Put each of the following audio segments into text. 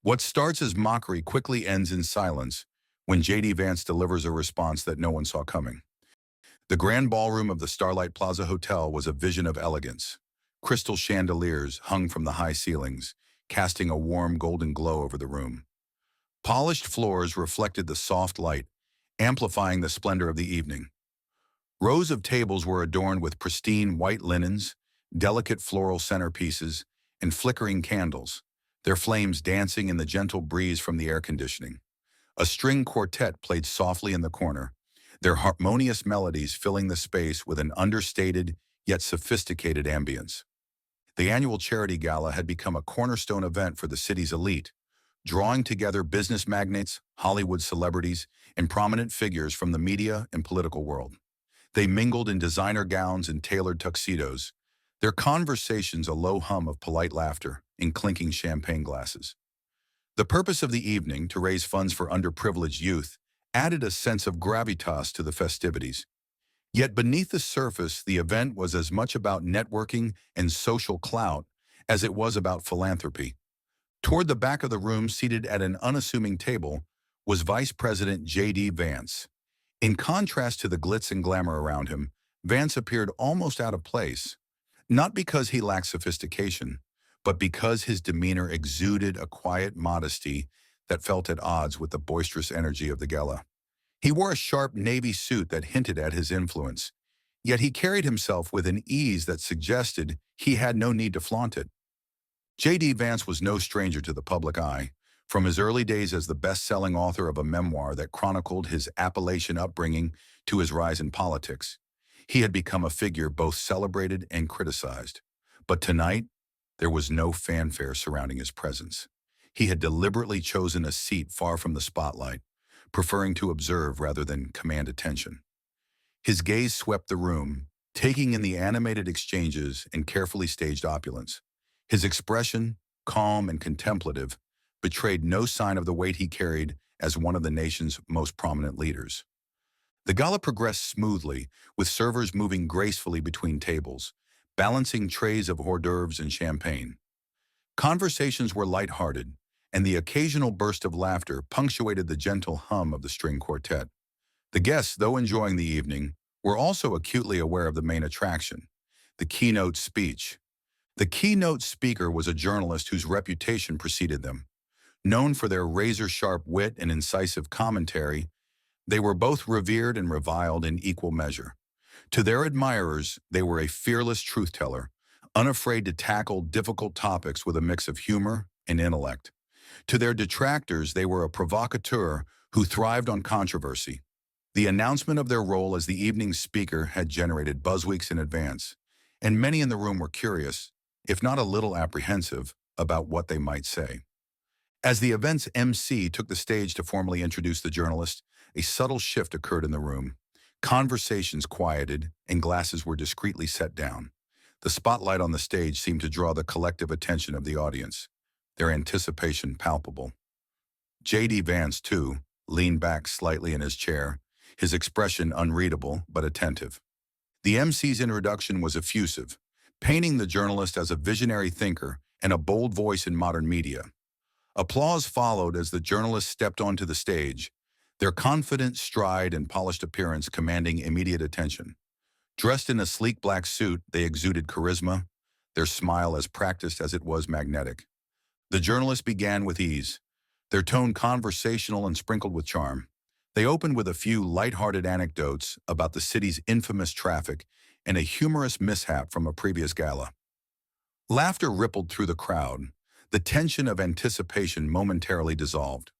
What starts as mockery quickly ends in silence when J.D. Vance delivers a response that no one saw coming. The grand ballroom of the Starlight Plaza Hotel was a vision of elegance. Crystal chandeliers hung from the high ceilings, casting a warm golden glow over the room. Polished floors reflected the soft light, amplifying the splendor of the evening. Rows of tables were adorned with pristine white linens, delicate floral centerpieces, and flickering candles, their flames dancing in the gentle breeze from the air conditioning. A string quartet played softly in the corner, their harmonious melodies filling the space with an understated yet sophisticated ambience. The annual charity gala had become a cornerstone event for the city's elite, drawing together business magnates, Hollywood celebrities, and prominent figures from the media and political world. They mingled in designer gowns and tailored tuxedos, their conversations a low hum of polite laughter in clinking champagne glasses. The purpose of the evening, to raise funds for underprivileged youth, added a sense of gravitas to the festivities. Yet beneath the surface, the event was as much about networking and social clout as it was about philanthropy. Toward the back of the room, seated at an unassuming table, was Vice President J.D. Vance. In contrast to the glitz and glamour around him, Vance appeared almost out of place, not because he lacked sophistication, but because his demeanor exuded a quiet modesty that felt at odds with the boisterous energy of the gala. He wore a sharp navy suit that hinted at his influence, yet he carried himself with an ease that suggested he had no need to flaunt it. J.D. Vance was no stranger to the public eye. From his early days as the best-selling author of a memoir that chronicled his Appalachian upbringing to his rise in politics, he had become a figure both celebrated and criticized. But tonight, there was no fanfare surrounding his presence. He had deliberately chosen a seat far from the spotlight, preferring to observe rather than command attention. His gaze swept the room, taking in the animated exchanges and carefully staged opulence. His expression, calm and contemplative, betrayed no sign of the weight he carried as one of the nation's most prominent leaders. The gala progressed smoothly, with servers moving gracefully between tables, balancing trays of hors d'oeuvres and champagne. Conversations were light-hearted, and the occasional burst of laughter punctuated the gentle hum of the string quartet. The guests, though enjoying the evening, were also acutely aware of the main attraction, the keynote speech. The keynote speaker was a journalist whose reputation preceded them. Known for their razor-sharp wit and incisive commentary, they were both revered and reviled in equal measure. To their admirers, they were a fearless truth-teller, unafraid to tackle difficult topics with a mix of humor and intellect. To their detractors, they were a provocateur who thrived on controversy. The announcement of their role as the evening's speaker had generated buzzweeks in advance, and many in the room were curious, if not a little apprehensive, about what they might say. As the event's MC took the stage to formally introduce the journalist, a subtle shift occurred in the room. Conversations quieted, and glasses were discreetly set down. The spotlight on the stage seemed to draw the collective attention of the audience, their anticipation palpable. J.D. Vance, too, leaned back slightly in his chair, his expression unreadable but attentive. The MC's introduction was effusive, painting the journalist as a visionary thinker and a bold voice in modern media. Applause followed as the journalists stepped onto the stage, their confident stride and polished appearance commanding immediate attention. Dressed in a sleek black suit, they exuded charisma, their smile as practiced as it was magnetic. The journalists began with ease, their tone conversational and sprinkled with charm. They opened with a few light-hearted anecdotes about the city's infamous traffic and a humorous mishap from a previous gala. Laughter rippled through the crowd, the tension of anticipation momentarily dissolved.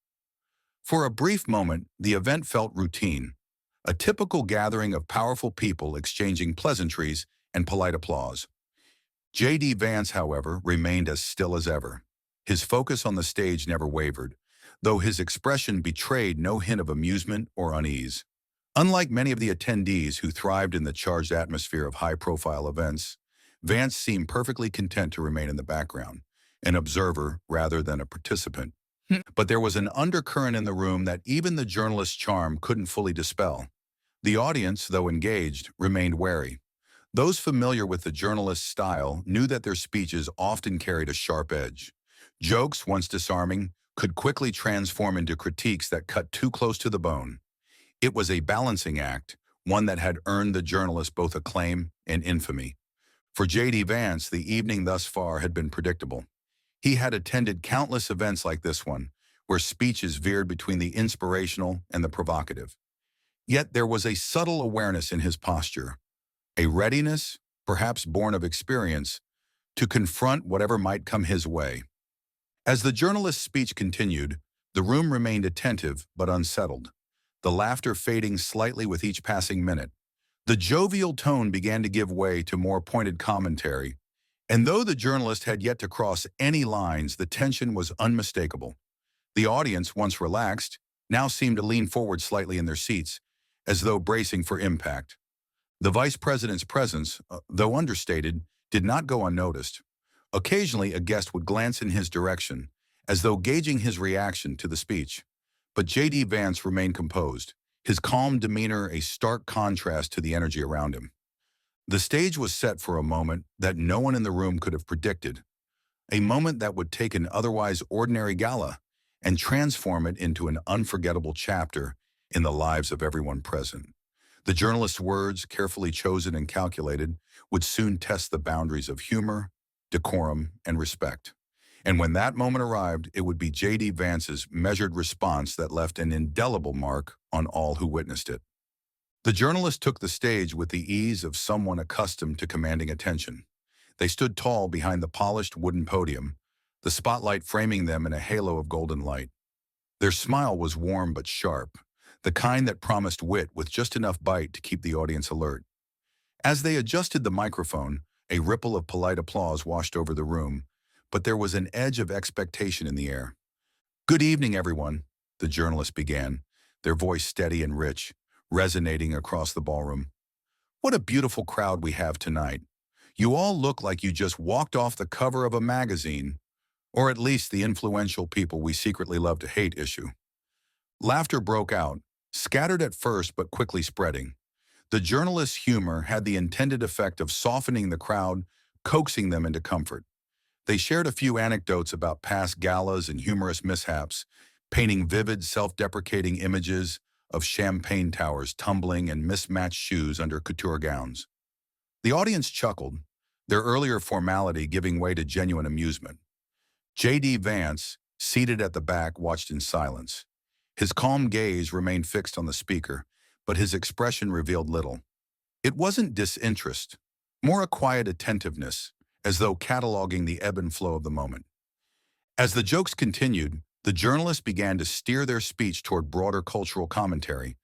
For a brief moment, the event felt routine, a typical gathering of powerful people exchanging pleasantries and polite applause. J.D. Vance, however, remained as still as ever. His focus on the stage never wavered, though his expression betrayed no hint of amusement or unease. Unlike many of the attendees who thrived in the charged atmosphere of high-profile events, Vance seemed perfectly content to remain in the background, an observer rather than a participant. But there was an undercurrent in the room that even the journalist's charm couldn't fully dispel. The audience, though engaged, remained wary. Those familiar with the journalist's style knew that their speeches often carried a sharp edge. Jokes, once disarming, could quickly transform into critiques that cut too close to the bone. It was a balancing act, one that had earned the journalist both acclaim and infamy. For J.D. Vance, the evening thus far had been predictable. He had attended countless events like this one, where speeches veered between the inspirational and the provocative. Yet there was a subtle awareness in his posture, a readiness, perhaps born of experience, to confront whatever might come his way. As the journalist's speech continued, the room remained attentive but unsettled, the laughter fading slightly with each passing minute. The jovial tone began to give way to more pointed commentary, and though the journalist had yet to cross any lines, the tension was unmistakable. The audience, once relaxed, now seemed to lean forward slightly in their seats, as though bracing for impact. The vice president's presence, though understated, did not go unnoticed. Occasionally, a guest would glance in his direction, as though gauging his reaction to the speech. But J.D. Vance remained composed, his calm demeanor a stark contrast to the energy around him. The stage was set for a moment that no one in the room could have predicted, a moment that would take an otherwise ordinary gala and transform it into an unforgettable chapter in the lives of everyone present. The journalist's words, carefully chosen and calculated, would soon test the boundaries of humor, decorum, and respect. And when that moment arrived, it would be J.D. Vance's measured response that left an indelible mark on all who witnessed it. The journalist took the stage with the ease of someone accustomed to commanding attention. They stood tall behind the polished wooden podium, the spotlight framing them in a halo of golden light. Their smile was warm but sharp, the kind that promised wit with just enough bite to keep the audience alert. As they adjusted the microphone, a ripple of polite applause washed over the room, but there was an edge of expectation in the air. "Good evening, everyone," the journalist began, their voice steady and rich, resonating across the ballroom. "What a beautiful crowd we have tonight. You all look like you just walked off the cover of a magazine, or at least the influential people we secretly love to hate issue." Laughter broke out, scattered at first but quickly spreading. The journalist's humor had the intended effect of softening the crowd, coaxing them into comfort. They shared a few anecdotes about past galas and humorous mishaps, painting vivid, self-deprecating images of champagne towers tumbling and mismatched shoes under couture gowns. The audience chuckled, their earlier formality giving way to genuine amusement. J.D. Vance, seated at the back, watched in silence. His calm gaze remained fixed on the speaker, but his expression revealed little. It wasn't disinterest, more a quiet attentiveness, as though cataloging the ebb and flow of the moment. As the jokes continued, the journalists began to steer their speech toward broader cultural commentary.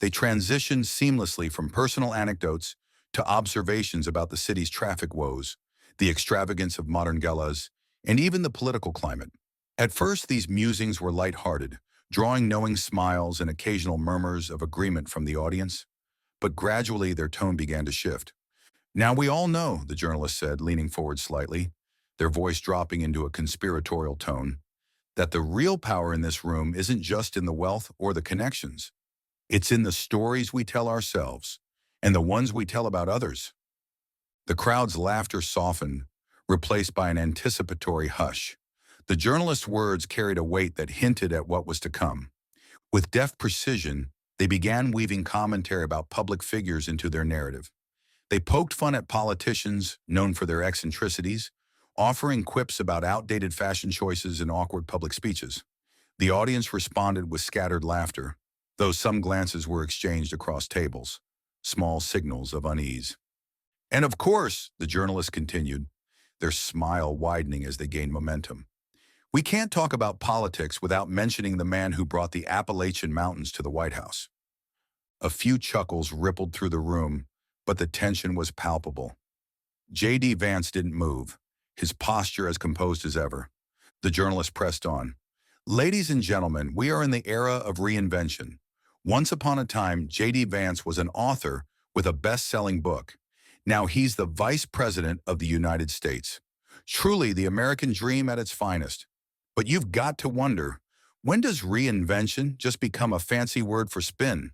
They transitioned seamlessly from personal anecdotes to observations about the city's traffic woes, the extravagance of modern galas, and even the political climate. At first, these musings were lighthearted, drawing knowing smiles and occasional murmurs of agreement from the audience. But gradually, their tone began to shift. "Now we all know," the journalist said, leaning forward slightly, their voice dropping into a conspiratorial tone, "that the real power in this room isn't just in the wealth or the connections. It's in the stories we tell ourselves and the ones we tell about others." The crowd's laughter softened, replaced by an anticipatory hush. The journalist's words carried a weight that hinted at what was to come. With deft precision, they began weaving commentary about public figures into their narrative. They poked fun at politicians, known for their eccentricities, offering quips about outdated fashion choices and awkward public speeches. The audience responded with scattered laughter, though some glances were exchanged across tables, small signals of unease. "And of course," the journalist continued, their smile widening as they gained momentum, "we can't talk about politics without mentioning the man who brought the Appalachian Mountains to the White House." A few chuckles rippled through the room, but the tension was palpable. J.D. Vance didn't move, his posture as composed as ever. The journalist pressed on. "Ladies and gentlemen, we are in the era of reinvention. Once upon a time, J.D. Vance was an author with a best-selling book. Now he's the Vice President of the United States. Truly the American dream at its finest. But you've got to wonder, when does reinvention just become a fancy word for spin?"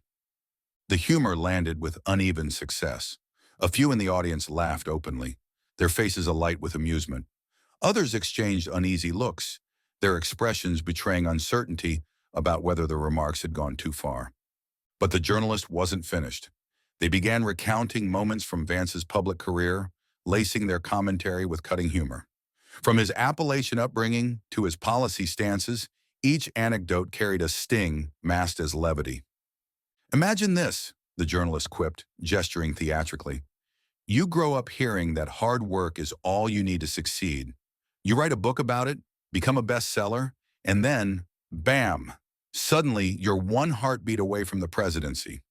The humor landed with uneven success. A few in the audience laughed openly, their faces alight with amusement. Others exchanged uneasy looks, their expressions betraying uncertainty about whether the remarks had gone too far. But the journalist wasn't finished. They began recounting moments from Vance's public career, lacing their commentary with cutting humor. From his Appalachian upbringing to his policy stances, each anecdote carried a sting masked as levity. "Imagine this," the journalist quipped, gesturing theatrically. "You grow up hearing that hard work is all you need to succeed. You write a book about it, become a bestseller, and then, bam, suddenly you're one heartbeat away from the presidency.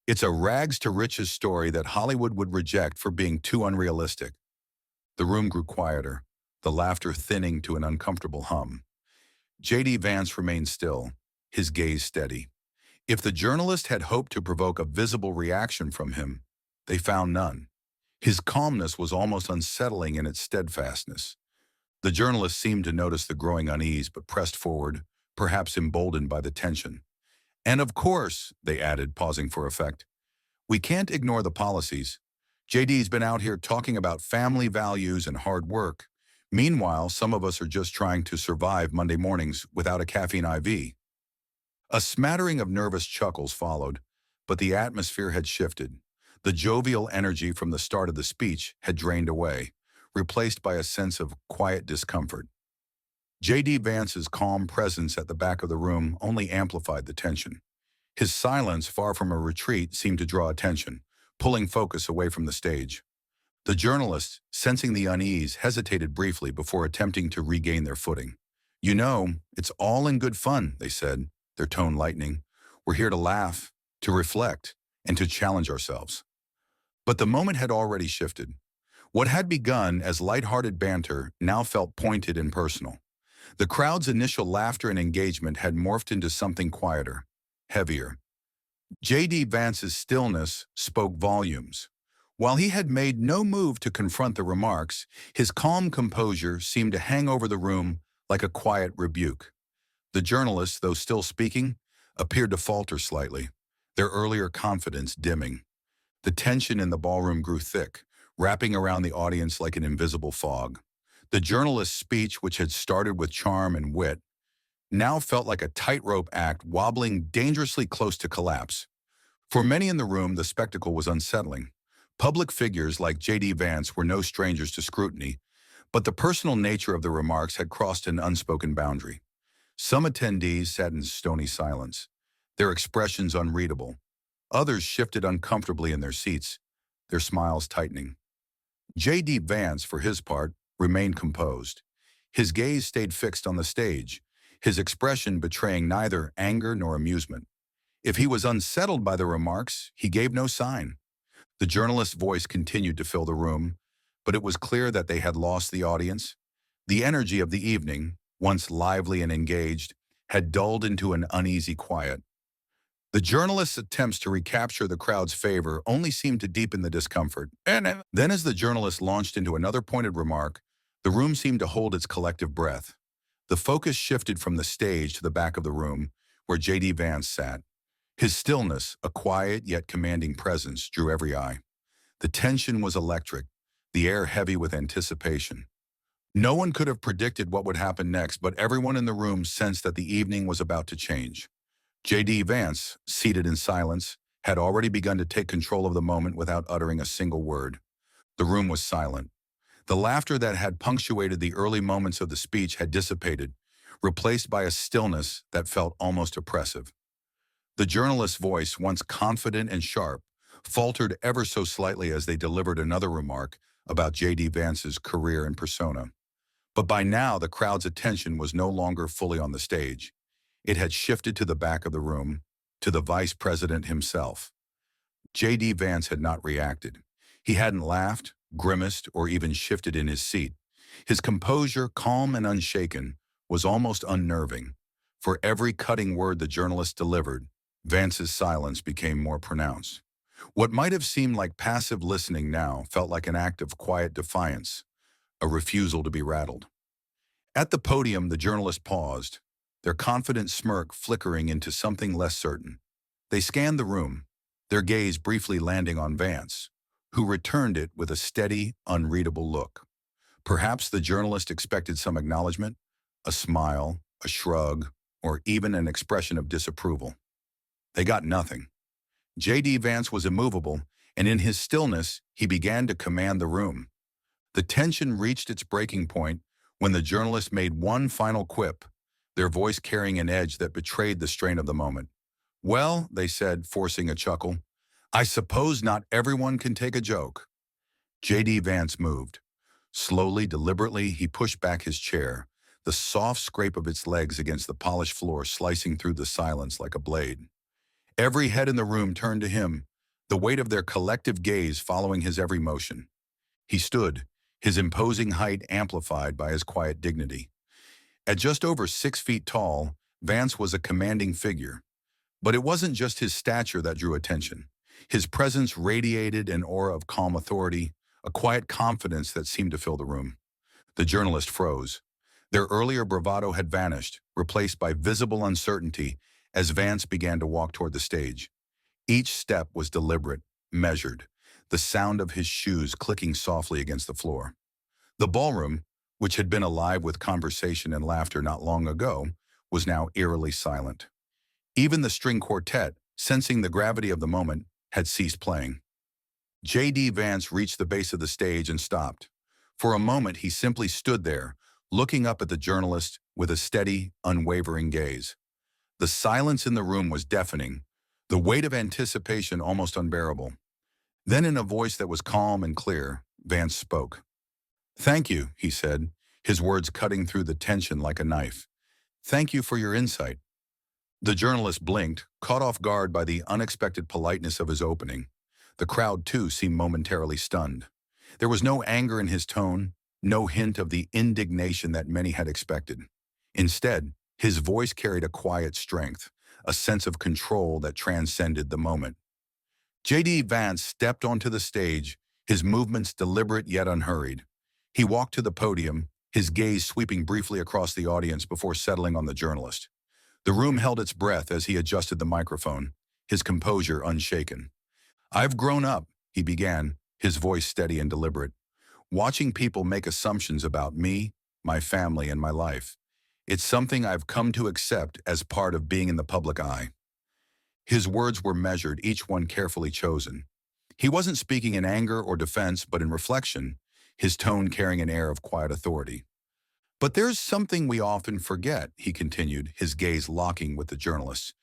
It's a rags to riches story that Hollywood would reject for being too unrealistic." The room grew quieter, the laughter thinning to an uncomfortable hum. J.D. Vance remained still, his gaze steady. If the journalist had hoped to provoke a visible reaction from him, they found none. His calmness was almost unsettling in its steadfastness. The journalist seemed to notice the growing unease but pressed forward, perhaps emboldened by the tension. "And of course," they added, pausing for effect, "we can't ignore the policies. JD's been out here talking about family values and hard work. Meanwhile, some of us are just trying to survive Monday mornings without a caffeine IV." A smattering of nervous chuckles followed, but the atmosphere had shifted. The jovial energy from the start of the speech had drained away, replaced by a sense of quiet discomfort. J.D. Vance's calm presence at the back of the room only amplified the tension. His silence, far from a retreat, seemed to draw attention, pulling focus away from the stage. The journalists, sensing the unease, hesitated briefly before attempting to regain their footing. "You know, it's all in good fun," they said, their tone lightening. "We're here to laugh, to reflect, and to challenge ourselves." But the moment had already shifted. What had begun as lighthearted banter now felt pointed and personal. The crowd's initial laughter and engagement had morphed into something quieter, heavier. J.D. Vance's stillness spoke volumes. While he had made no move to confront the remarks, his calm composure seemed to hang over the room like a quiet rebuke. The journalists, though still speaking, appeared to falter slightly, their earlier confidence dimming. The tension in the ballroom grew thick, wrapping around the audience like an invisible fog. The journalist's speech, which had started with charm and wit, now felt like a tightrope act wobbling dangerously close to collapse. For many in the room, the spectacle was unsettling. Public figures like J.D. Vance were no strangers to scrutiny, but the personal nature of the remarks had crossed an unspoken boundary. Some attendees sat in stony silence, their expressions unreadable. Others shifted uncomfortably in their seats, their smiles tightening. J.D. Vance, for his part, remained composed. His gaze stayed fixed on the stage, his expression betraying neither anger nor amusement. If he was unsettled by the remarks, he gave no sign. The journalist's voice continued to fill the room, but it was clear that they had lost the audience. The energy of the evening, once lively and engaged, had dulled into an uneasy quiet. The journalist's attempts to recapture the crowd's favor only seemed to deepen the discomfort. And then as the journalist launched into another pointed remark, the room seemed to hold its collective breath. The focus shifted from the stage to the back of the room, where J.D. Vance sat. His stillness, a quiet yet commanding presence, drew every eye. The tension was electric, the air heavy with anticipation. No one could have predicted what would happen next, but everyone in the room sensed that the evening was about to change. J.D. Vance, seated in silence, had already begun to take control of the moment without uttering a single word. The room was silent. The laughter that had punctuated the early moments of the speech had dissipated, replaced by a stillness that felt almost oppressive. The journalist's voice, once confident and sharp, faltered ever so slightly as they delivered another remark about J.D. Vance's career and persona. But by now, the crowd's attention was no longer fully on the stage. It had shifted to the back of the room, to the vice president himself. J.D. Vance had not reacted. He hadn't laughed, grimaced, or even shifted in his seat. His composure, calm and unshaken, was almost unnerving. For every cutting word the journalist delivered, Vance's silence became more pronounced. What might have seemed like passive listening now felt like an act of quiet defiance, a refusal to be rattled. At the podium, the journalist paused, their confident smirk flickering into something less certain. They scanned the room, their gaze briefly landing on Vance, who returned it with a steady, unreadable look. Perhaps the journalist expected some acknowledgement, a smile, a shrug, or even an expression of disapproval. They got nothing. J.D. Vance was immovable, and in his stillness, he began to command the room. The tension reached its breaking point when the journalist made one final quip, their voice carrying an edge that betrayed the strain of the moment. "Well," they said, forcing a chuckle, "I suppose not everyone can take a joke." J.D. Vance moved. Slowly, deliberately, he pushed back his chair, the soft scrape of its legs against the polished floor slicing through the silence like a blade. Every head in the room turned to him, the weight of their collective gaze following his every motion. He stood, his imposing height amplified by his quiet dignity. At just over 6 feet tall, Vance was a commanding figure. But it wasn't just his stature that drew attention. His presence radiated an aura of calm authority, a quiet confidence that seemed to fill the room. The journalist froze. Their earlier bravado had vanished, replaced by visible uncertainty as Vance began to walk toward the stage. Each step was deliberate, measured, the sound of his shoes clicking softly against the floor. The ballroom, which had been alive with conversation and laughter not long ago, was now eerily silent. Even the string quartet, sensing the gravity of the moment, had ceased playing. J.D. Vance reached the base of the stage and stopped. For a moment, he simply stood there, looking up at the journalist with a steady, unwavering gaze. The silence in the room was deafening, the weight of anticipation almost unbearable. Then, in a voice that was calm and clear, Vance spoke. "Thank you," he said, his words cutting through the tension like a knife. "Thank you for your insight." The journalist blinked, caught off guard by the unexpected politeness of his opening. The crowd, too, seemed momentarily stunned. There was no anger in his tone, no hint of the indignation that many had expected. Instead, his voice carried a quiet strength, a sense of control that transcended the moment. J.D. Vance stepped onto the stage, his movements deliberate yet unhurried. He walked to the podium, his gaze sweeping briefly across the audience before settling on the journalist. The room held its breath as he adjusted the microphone, his composure unshaken. "I've grown up," he began, his voice steady and deliberate, "watching people make assumptions about me, my family, and my life. It's something I've come to accept as part of being in the public eye." His words were measured, each one carefully chosen. He wasn't speaking in anger or defense, but in reflection, his tone carrying an air of quiet authority. "But there's something we often forget," he continued, his gaze locking with the journalist.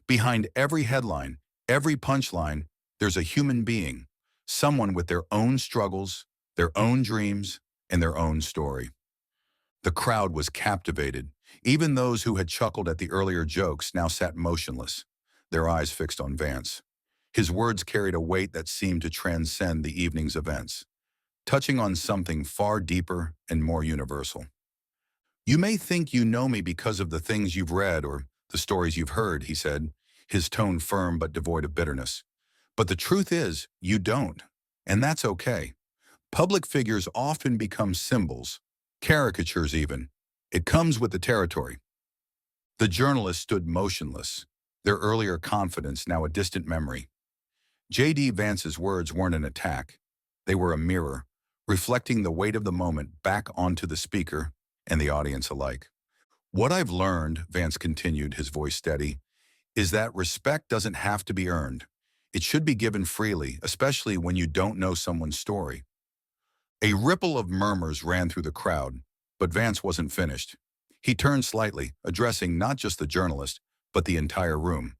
"Behind every headline, every punchline, there's a human being, someone with their own struggles, their own dreams, and their own story." The crowd was captivated. Even those who had chuckled at the earlier jokes now sat motionless, their eyes fixed on Vance. His words carried a weight that seemed to transcend the evening's events, touching on something far deeper and more universal. "You may think you know me because of the things you've read or the stories you've heard," he said, his tone firm but devoid of bitterness. "But the truth is, you don't, and that's okay. Public figures often become symbols, caricatures even. It comes with the territory." The journalist stood motionless, their earlier confidence now a distant memory. J.D. Vance's words weren't an attack. They were a mirror, reflecting the weight of the moment back onto the speaker and the audience alike. "What I've learned," Vance continued, his voice steady, "is that respect doesn't have to be earned. It should be given freely, especially when you don't know someone's story." A ripple of murmurs ran through the crowd, but Vance wasn't finished. He turned slightly, addressing not just the journalist, but the entire room.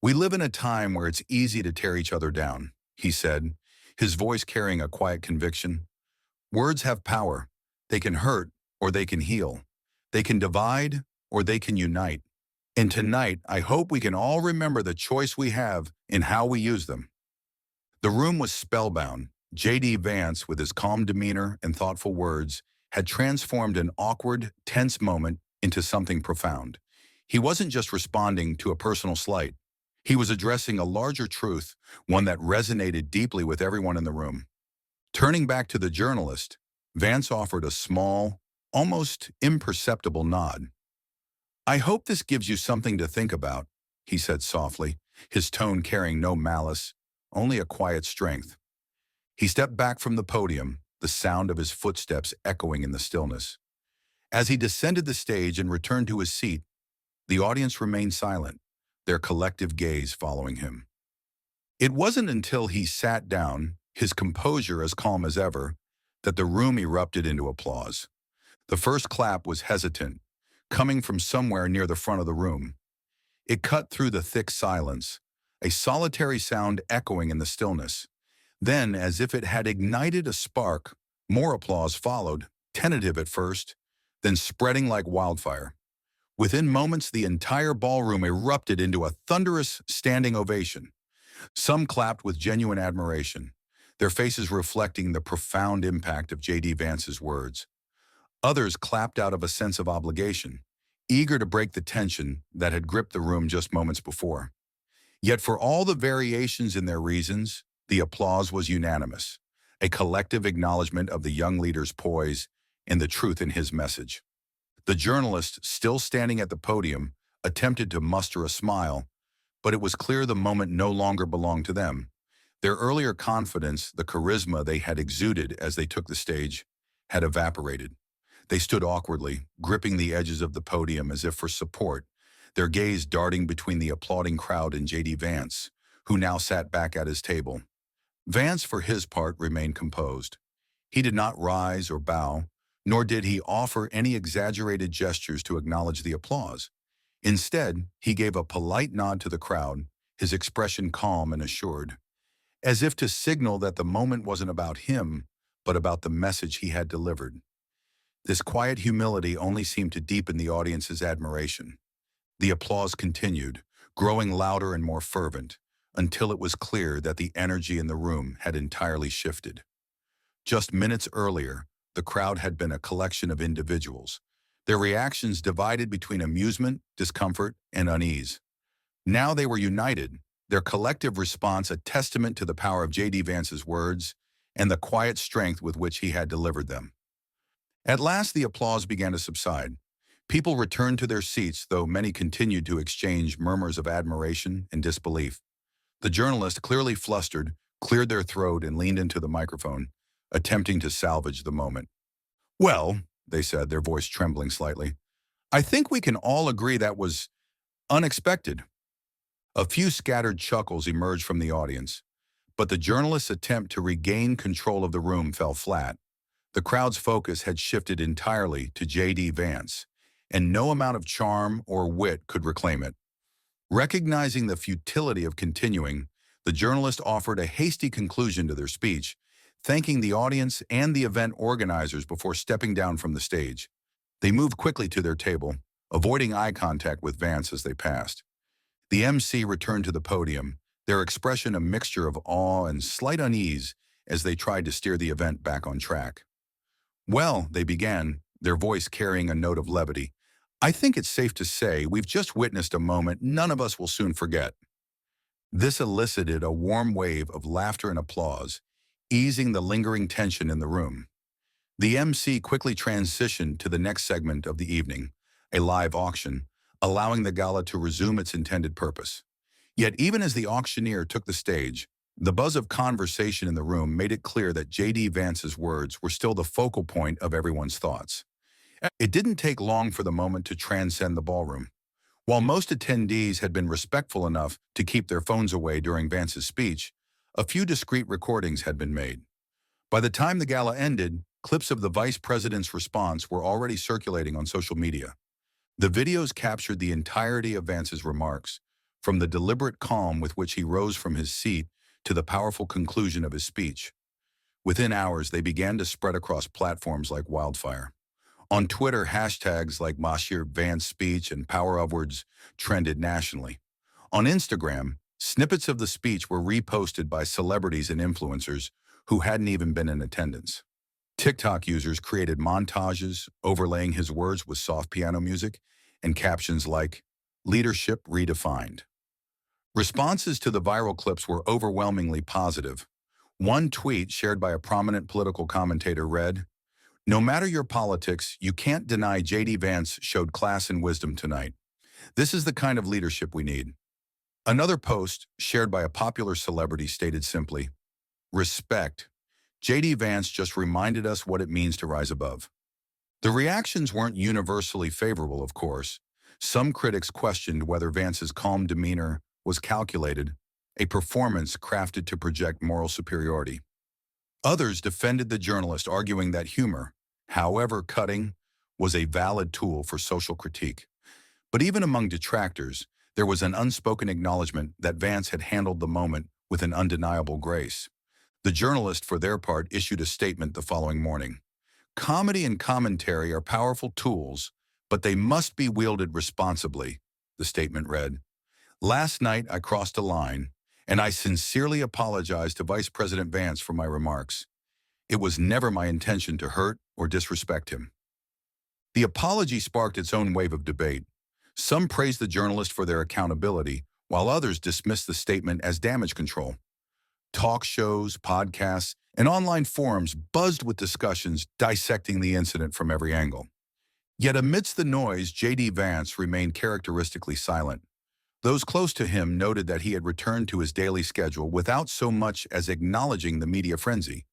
"We live in a time where it's easy to tear each other down," he said, his voice carrying a quiet conviction. "Words have power. They can hurt or they can heal. They can divide or they can unite. And tonight, I hope we can all remember the choice we have in how we use them." The room was spellbound. J.D. Vance, with his calm demeanor and thoughtful words, had transformed an awkward, tense moment into something profound. He wasn't just responding to a personal slight. He was addressing a larger truth, one that resonated deeply with everyone in the room. Turning back to the journalist, Vance offered a small, almost imperceptible nod. "I hope this gives you something to think about," he said softly, his tone carrying no malice, only a quiet strength. He stepped back from the podium, the sound of his footsteps echoing in the stillness. As he descended the stage and returned to his seat, the audience remained silent, their collective gaze following him. It wasn't until he sat down, his composure as calm as ever, that the room erupted into applause. The first clap was hesitant, coming from somewhere near the front of the room. It cut through the thick silence, a solitary sound echoing in the stillness. Then, as if it had ignited a spark, more applause followed, tentative at first, then spreading like wildfire. Within moments, the entire ballroom erupted into a thunderous standing ovation. Some clapped with genuine admiration, their faces reflecting the profound impact of J.D. Vance's words. Others clapped out of a sense of obligation, eager to break the tension that had gripped the room just moments before. Yet for all the variations in their reasons, the applause was unanimous, a collective acknowledgement of the young leader's poise and the truth in his message. The journalist, still standing at the podium, attempted to muster a smile, but it was clear the moment no longer belonged to them. Their earlier confidence, the charisma they had exuded as they took the stage, had evaporated. They stood awkwardly, gripping the edges of the podium as if for support, their gaze darting between the applauding crowd and J.D. Vance, who now sat back at his table. Vance, for his part, remained composed. He did not rise or bow, nor did he offer any exaggerated gestures to acknowledge the applause. Instead, he gave a polite nod to the crowd, his expression calm and assured, as if to signal that the moment wasn't about him, but about the message he had delivered. This quiet humility only seemed to deepen the audience's admiration. The applause continued, growing louder and more fervent, until it was clear that the energy in the room had entirely shifted. Just minutes earlier, the crowd had been a collection of individuals, their reactions divided between amusement, discomfort, and unease. Now they were united, their collective response a testament to the power of J.D. Vance's words and the quiet strength with which he had delivered them. At last, the applause began to subside. People returned to their seats, though many continued to exchange murmurs of admiration and disbelief. The journalist, clearly flustered, cleared their throat and leaned into the microphone, attempting to salvage the moment. "Well," they said, their voice trembling slightly, "I think we can all agree that was unexpected." A few scattered chuckles emerged from the audience, but the journalist's attempt to regain control of the room fell flat. The crowd's focus had shifted entirely to J.D. Vance, and no amount of charm or wit could reclaim it. Recognizing the futility of continuing, the journalist offered a hasty conclusion to their speech, thanking the audience and the event organizers before stepping down from the stage. They moved quickly to their table, avoiding eye contact with Vance as they passed. The MC returned to the podium, their expression a mixture of awe and slight unease as they tried to steer the event back on track. "Well," they began, their voice carrying a note of levity, "I think it's safe to say we've just witnessed a moment none of us will soon forget." This elicited a warm wave of laughter and applause, easing the lingering tension in the room. The MC quickly transitioned to the next segment of the evening, a live auction, allowing the gala to resume its intended purpose. Yet even as the auctioneer took the stage, the buzz of conversation in the room made it clear that J.D. Vance's words were still the focal point of everyone's thoughts. It didn't take long for the moment to transcend the ballroom. While most attendees had been respectful enough to keep their phones away during Vance's speech, a few discreet recordings had been made. By the time the gala ended, clips of the vice president's response were already circulating on social media. The videos captured the entirety of Vance's remarks, from the deliberate calm with which he rose from his seat to the powerful conclusion of his speech. Within hours, they began to spread across platforms like wildfire. On Twitter, hashtags like Mashir Vance speech and Power Upwards trended nationally. On Instagram, snippets of the speech were reposted by celebrities and influencers who hadn't even been in attendance. TikTok users created montages, overlaying his words with soft piano music and captions like, "Leadership Redefined." Responses to the viral clips were overwhelmingly positive. One tweet shared by a prominent political commentator read, "No matter your politics, you can't deny J.D. Vance showed class and wisdom tonight. This is the kind of leadership we need." Another post, shared by a popular celebrity, stated simply, "Respect. J.D. Vance just reminded us what it means to rise above." The reactions weren't universally favorable, of course. Some critics questioned whether Vance's calm demeanor was calculated, a performance crafted to project moral superiority. Others defended the journalist, arguing that humor, however cutting, was a valid tool for social critique. But even among detractors, there was an unspoken acknowledgement that Vance had handled the moment with an undeniable grace. The journalist, for their part, issued a statement the following morning. Comedy and commentary are powerful tools, but they must be wielded responsibly, the statement read. Last night I crossed a line, and I sincerely apologize to Vice President Vance for my remarks. It was never my intention to hurt or disrespect him. The apology sparked its own wave of debate. Some praised the journalist for their accountability, while others dismissed the statement as damage control. Talk shows, podcasts, and online forums buzzed with discussions dissecting the incident from every angle. Yet amidst the noise, J.D. Vance remained characteristically silent. Those close to him noted that he had returned to his daily schedule without so much as acknowledging the media frenzy.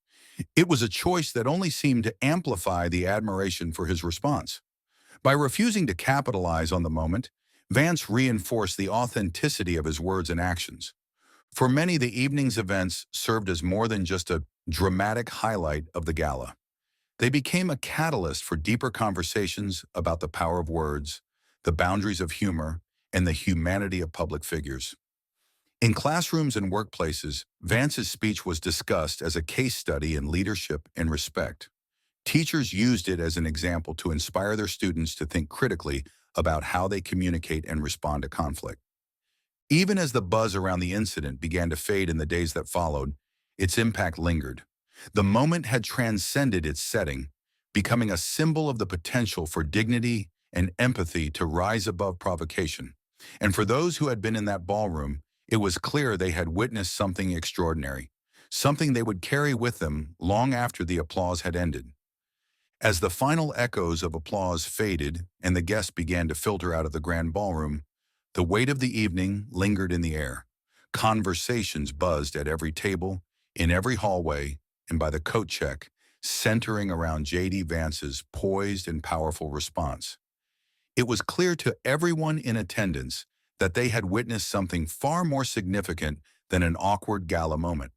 It was a choice that only seemed to amplify the admiration for his response. By refusing to capitalize on the moment, Vance reinforced the authenticity of his words and actions. For many, the evening's events served as more than just a dramatic highlight of the gala. They became a catalyst for deeper conversations about the power of words, the boundaries of humor, and the humanity of public figures. In classrooms and workplaces, Vance's speech was discussed as a case study in leadership and respect. Teachers used it as an example to inspire their students to think critically about how they communicate and respond to conflict. Even as the buzz around the incident began to fade in the days that followed, its impact lingered. The moment had transcended its setting, becoming a symbol of the potential for dignity and empathy to rise above provocation. And for those who had been in that ballroom, it was clear they had witnessed something extraordinary, something they would carry with them long after the applause had ended. As the final echoes of applause faded and the guests began to filter out of the grand ballroom, the weight of the evening lingered in the air. Conversations buzzed at every table, in every hallway, and by the coat check, centering around J.D. Vance's poised and powerful response. It was clear to everyone in attendance that they had witnessed something far more significant than an awkward gala moment.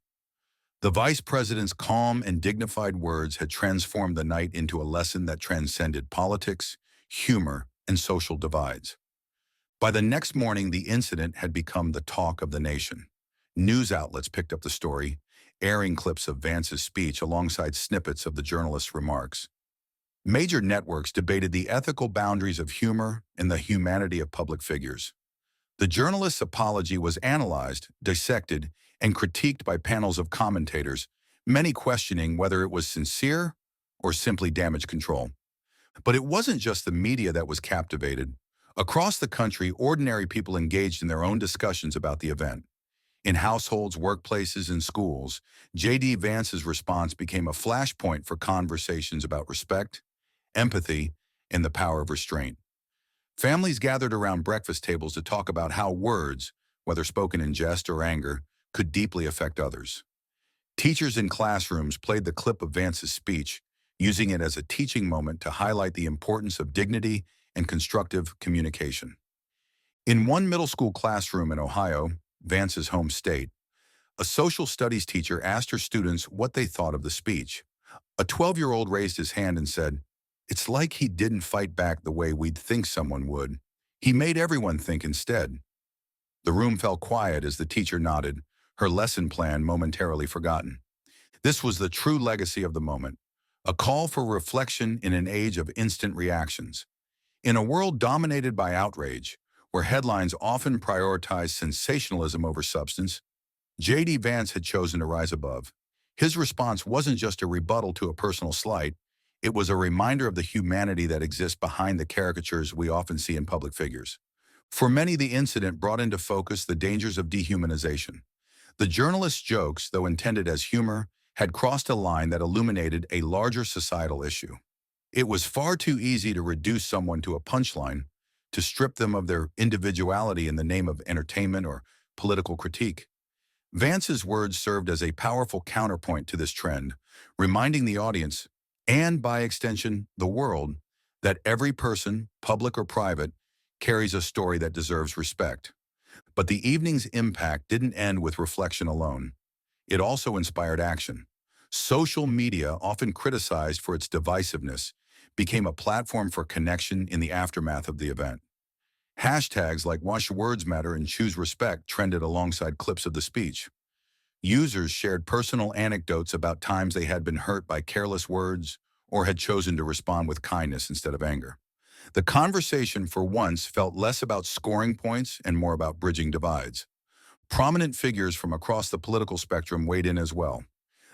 The vice president's calm and dignified words had transformed the night into a lesson that transcended politics, humor, and social divides. By the next morning, the incident had become the talk of the nation. News outlets picked up the story, airing clips of Vance's speech alongside snippets of the journalist's remarks. Major networks debated the ethical boundaries of humor and the humanity of public figures. The journalist's apology was analyzed, dissected, and critiqued by panels of commentators, many questioning whether it was sincere or simply damage control. But it wasn't just the media that was captivated. Across the country, ordinary people engaged in their own discussions about the event. In households, workplaces, and schools, J.D. Vance's response became a flashpoint for conversations about respect, empathy, and the power of restraint. Families gathered around breakfast tables to talk about how words, whether spoken in jest or anger, could deeply affect others. Teachers in classrooms played the clip of Vance's speech, using it as a teaching moment to highlight the importance of dignity and constructive communication. In one middle school classroom in Ohio, Vance's home state, a social studies teacher asked her students what they thought of the speech. A 12-year-old raised his hand and said, "It's like he didn't fight back the way we'd think someone would. He made everyone think instead." The room fell quiet as the teacher nodded, her lesson plan momentarily forgotten. This was the true legacy of the moment, a call for reflection in an age of instant reactions. In a world dominated by outrage, where headlines often prioritize sensationalism over substance, J.D. Vance had chosen to rise above. His response wasn't just a rebuttal to a personal slight, it was a reminder of the humanity that exists behind the caricatures we often see in public figures. For many, the incident brought into focus the dangers of dehumanization. The journalist's jokes, though intended as humor, had crossed a line that illuminated a larger societal issue. It was far too easy to reduce someone to a punchline, to strip them of their individuality in the name of entertainment or political critique. Vance's words served as a powerful counterpoint to this trend, reminding the audience, and by extension, the world, that every person, public or private, carries a story that deserves respect. But the evening's impact didn't end with reflection alone. It also inspired action. Social media, often criticized for its divisiveness, became a platform for connection in the aftermath of the event. Hashtags like "Wash Words Matter" and "Choose Respect" trended alongside clips of the speech. Users shared personal anecdotes about times they had been hurt by careless words or had chosen to respond with kindness instead of anger. The conversation for once felt less about scoring points and more about bridging divides. Prominent figures from across the political spectrum weighed in as well.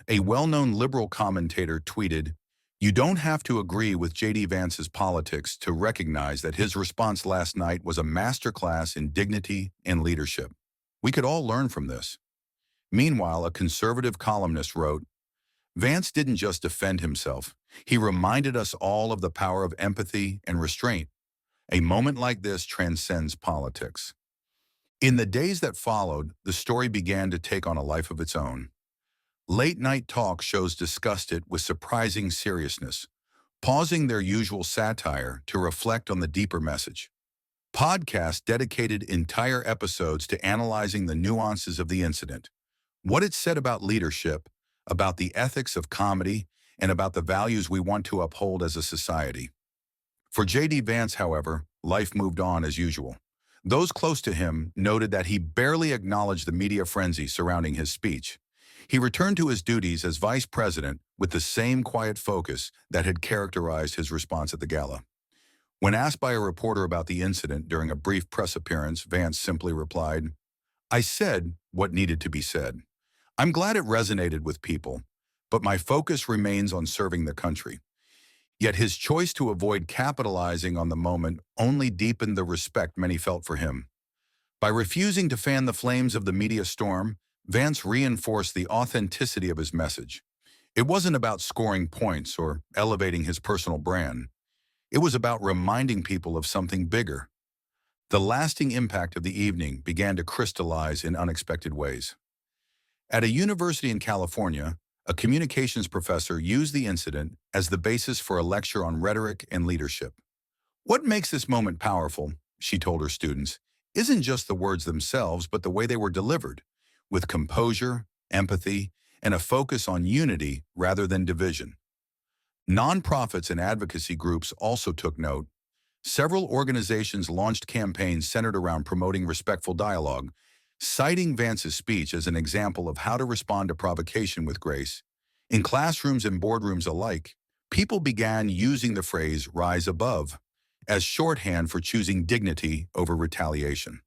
A well-known liberal commentator tweeted, "You don't have to agree with J.D. Vance's politics to recognize that his response last night was a masterclass in dignity and leadership. We could all learn from this." Meanwhile, a conservative columnist wrote, "Vance didn't just defend himself. He reminded us all of the power of empathy and restraint. A moment like this transcends politics." In the days that followed, the story began to take on a life of its own. Late-night talk shows discussed it with surprising seriousness, pausing their usual satire to reflect on the deeper message. Podcasts dedicated entire episodes to analyzing the nuances of the incident, what it said about leadership, about the ethics of comedy, and about the values we want to uphold as a society. For J.D. Vance, however, life moved on as usual. Those close to him noted that he barely acknowledged the media frenzy surrounding his speech. He returned to his duties as vice president with the same quiet focus that had characterized his response at the gala. When asked by a reporter about the incident during a brief press appearance, Vance simply replied, "I said what needed to be said. I'm glad it resonated with people, but my focus remains on serving the country." Yet his choice to avoid capitalizing on the moment only deepened the respect many felt for him. By refusing to fan the flames of the media storm, Vance reinforced the authenticity of his message. It wasn't about scoring points or elevating his personal brand. It was about reminding people of something bigger. The lasting impact of the evening began to crystallize in unexpected ways. At a university in California, a communications professor used the incident as the basis for a lecture on rhetoric and leadership. "What makes this moment powerful," she told her students, "isn't just the words themselves, but the way they were delivered, with composure, empathy, and a focus on unity rather than division." Nonprofits and advocacy groups also took note. Several organizations launched campaigns centered around promoting respectful dialogue, citing Vance's speech as an example of how to respond to provocation with grace. In classrooms and boardrooms alike, people began using the phrase "rise above" as shorthand for choosing dignity over retaliation.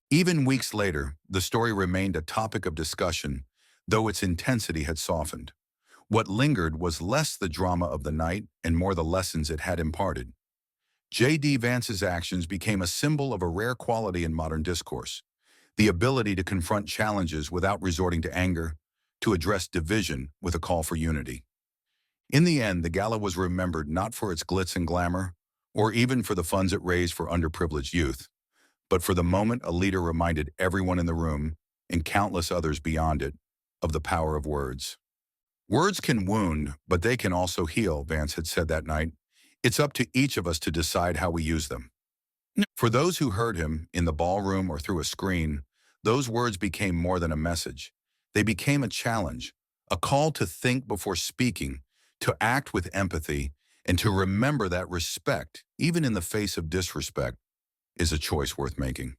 Even weeks later, the story remained a topic of discussion, though its intensity had softened. What lingered was less the drama of the night and more the lessons it had imparted. J.D. Vance's actions became a symbol of a rare quality in modern discourse: the ability to confront challenges without resorting to anger, to address division with a call for unity. In the end, the gala was remembered not for its glitz and glamour, or even for the funds it raised for underprivileged youth, but for the moment a leader reminded everyone in the room, and countless others beyond it, of the power of words. "Words can wound, but they can also heal," Vance had said that night. "It's up to each of us to decide how we use them." For those who heard him, in the ballroom or through a screen, those words became more than a message. They became a challenge, a call to think before speaking, to act with empathy, and to remember that respect, even in the face of disrespect, is a choice worth making.